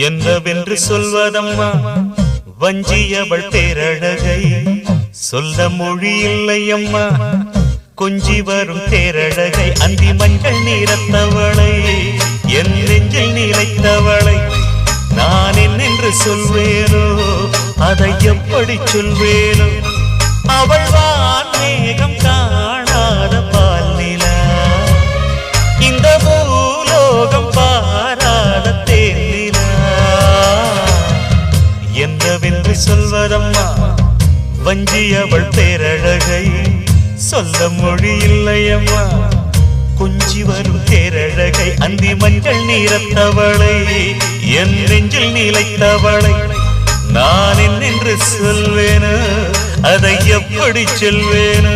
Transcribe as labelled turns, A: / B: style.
A: என்னவென்று சொல்வதம்மா வஞ்சியவள் பேரழகை சொல்ல மொழி இல்லையம்மா கொஞ்சி வரும் தேரழகை அந்தி மஞ்சள் நீரத்தவளை என் நெஞ்சில் நிலைத்தவளை நான் என்னென்று சொல்வேனோ அதை எப்படி சொல்வேனோ அவள் வான் மேகம் காணாத பால் நிலா இந்த பூலோகம் பாராத தேனிலா என்னவென்று சொல்வதம்மா வஞ்சியவள் பேரழகை சொல்ல மொழி இல்லையம்மா கொஞ்சி வரும் தேரழகை அந்தி மஞ்சள் நீரத்தவளை என் நெஞ்சில் நிலைத்தவளை நான் என்னென்று சொல்வேனோ அதை எப்படி சொல்வேனோ